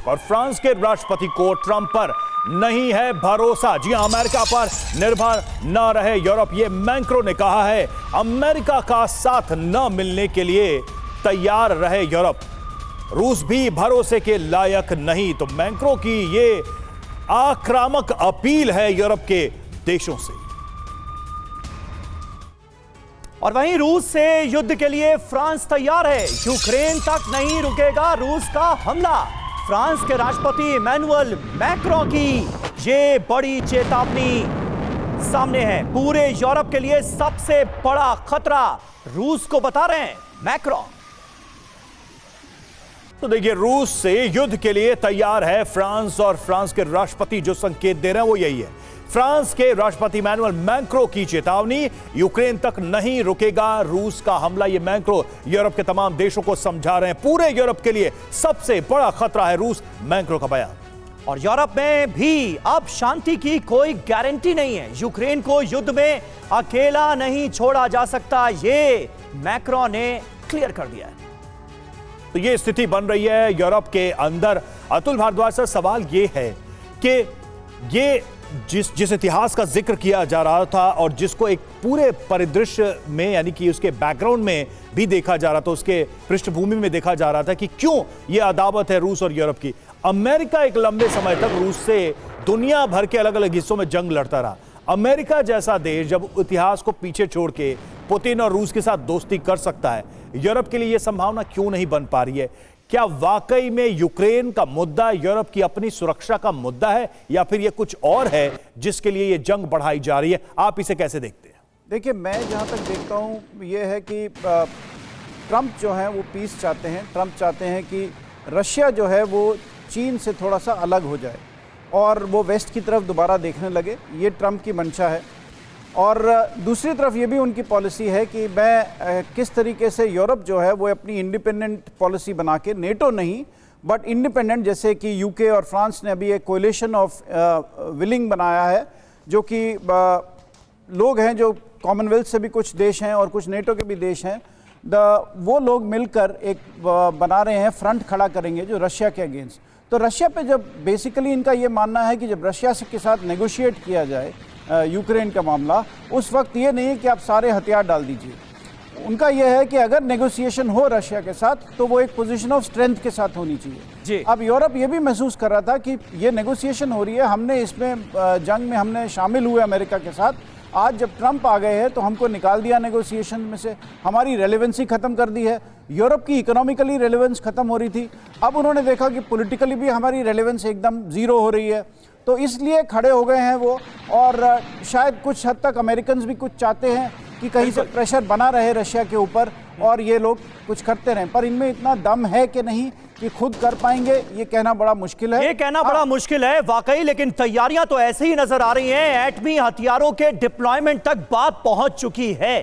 और फ्रांस के राष्ट्रपति को ट्रंप पर नहीं है भरोसा। जी हां, अमेरिका पर निर्भर न रहे यूरोप, ये मैक्रों ने कहा है। अमेरिका का साथ न मिलने के लिए तैयार रहे यूरोप, रूस भी भरोसे के लायक नहीं। तो मैक्रों की ये आक्रामक अपील है यूरोप के देशों से। और वहीं रूस से युद्ध के लिए फ्रांस तैयार है। यूक्रेन तक नहीं रुकेगा रूस का हमला। फ्रांस के राष्ट्रपति इमैनुअल मैक्रों की ये बड़ी चेतावनी सामने है। पूरे यूरोप के लिए सबसे बड़ा खतरा रूस को बता रहे हैं मैक्रों। तो देखिए, रूस से युद्ध के लिए तैयार है फ्रांस, और फ्रांस के राष्ट्रपति जो संकेत दे रहे हैं वो यही है। फ्रांस के राष्ट्रपति इमैनुअल मैक्रों की चेतावनी, यूक्रेन तक नहीं रुकेगा रूस का हमला। ये मैक्रों यूरोप के तमाम देशों को समझा रहे हैं। पूरे यूरोप के लिए सबसे बड़ा खतरा है रूस, मैक्रों का बयान। और यूरोप में भी अब शांति की कोई गारंटी नहीं है। यूक्रेन को युद्ध में अकेला नहीं छोड़ा जा सकता, ये मैक्रों ने क्लियर कर दिया है। तो ये स्थिति बन रही है यूरोप के अंदर। अतुल भारद्वाज सर, सवाल ये है कि ये जिस इतिहास का जिक्र किया जा रहा था और जिसको एक पूरे परिदृश्य में, यानी कि उसके बैकग्राउंड में भी देखा जा रहा था, उसके पृष्ठभूमि में देखा जा रहा था कि क्यों ये अदावत है रूस और यूरोप की। अमेरिका एक लंबे समय तक रूस से दुनिया भर के अलग अलग हिस्सों में जंग लड़ता रहा। अमेरिका जैसा देश जब इतिहास को पीछे छोड़ के पुतिन और रूस के साथ दोस्ती कर सकता है, यूरोप के लिए यह संभावना क्यों नहीं बन पा रही है? क्या वाकई में यूक्रेन का मुद्दा यूरोप की अपनी सुरक्षा का मुद्दा है, या फिर यह कुछ और है जिसके लिए यह जंग बढ़ाई जा रही है? आप इसे कैसे देखते हैं? देखिए, मैं जहां तक देखता हूं यह है कि ट्रंप जो है वो पीस चाहते हैं। ट्रंप चाहते हैं कि रशिया जो है वो चीन से थोड़ा सा अलग हो जाए और वो वेस्ट की तरफ दोबारा देखने लगे। ये ट्रंप की मंशा है। और दूसरी तरफ ये भी उनकी पॉलिसी है कि मैं किस तरीके से यूरोप जो है वो अपनी इंडिपेंडेंट पॉलिसी बना के, नेटो नहीं बट इंडिपेंडेंट, जैसे कि यूके और फ्रांस ने अभी एक कोलिशन ऑफ विलिंग बनाया है, जो कि लोग हैं जो कॉमनवेल्थ से भी कुछ देश हैं और कुछ नेटो के भी देश हैं। वो लोग मिलकर एक बना रहे हैं, फ्रंट खड़ा करेंगे जो रशिया के अगेंस्ट। तो रशिया पे जब बेसिकली इनका ये मानना है कि जब रशिया के साथ नेगोशिएट किया जाए यूक्रेन का मामला, उस वक्त ये नहीं है कि आप सारे हथियार डाल दीजिए। उनका यह है कि अगर नेगोशिएशन हो रशिया के साथ तो वो एक पोजीशन ऑफ स्ट्रेंथ के साथ होनी चाहिए। अब यूरोप ये भी महसूस कर रहा था कि ये नेगोशिएशन हो रही है, हमने इसमें जंग में हमने शामिल हुए अमेरिका के साथ। आज जब ट्रंप आ गए हैं तो हमको निकाल दिया नेगोशिएशन में से, हमारी रेलेवेंसी ख़त्म कर दी है। यूरोप की इकोनॉमिकली रेलेवेंस ख़त्म हो रही थी, अब उन्होंने देखा कि पॉलिटिकली भी हमारी रेलेवेंस एकदम ज़ीरो हो रही है, तो इसलिए खड़े हो गए हैं वो। और शायद कुछ हद तक अमेरिकन्स भी कुछ चाहते हैं कि कहीं से प्रेशर बना रहे रशिया के ऊपर और ये लोग कुछ करते रहें। पर इनमें इतना दम है कि नहीं कि खुद कर पाएंगे, ये कहना बड़ा मुश्किल है। ये कहना बड़ा मुश्किल है वाकई, लेकिन तैयारियां तो ऐसे ही नजर आ रही हैं। एटमी हथियारों के डिप्लॉयमेंट तक बात पहुंच चुकी है।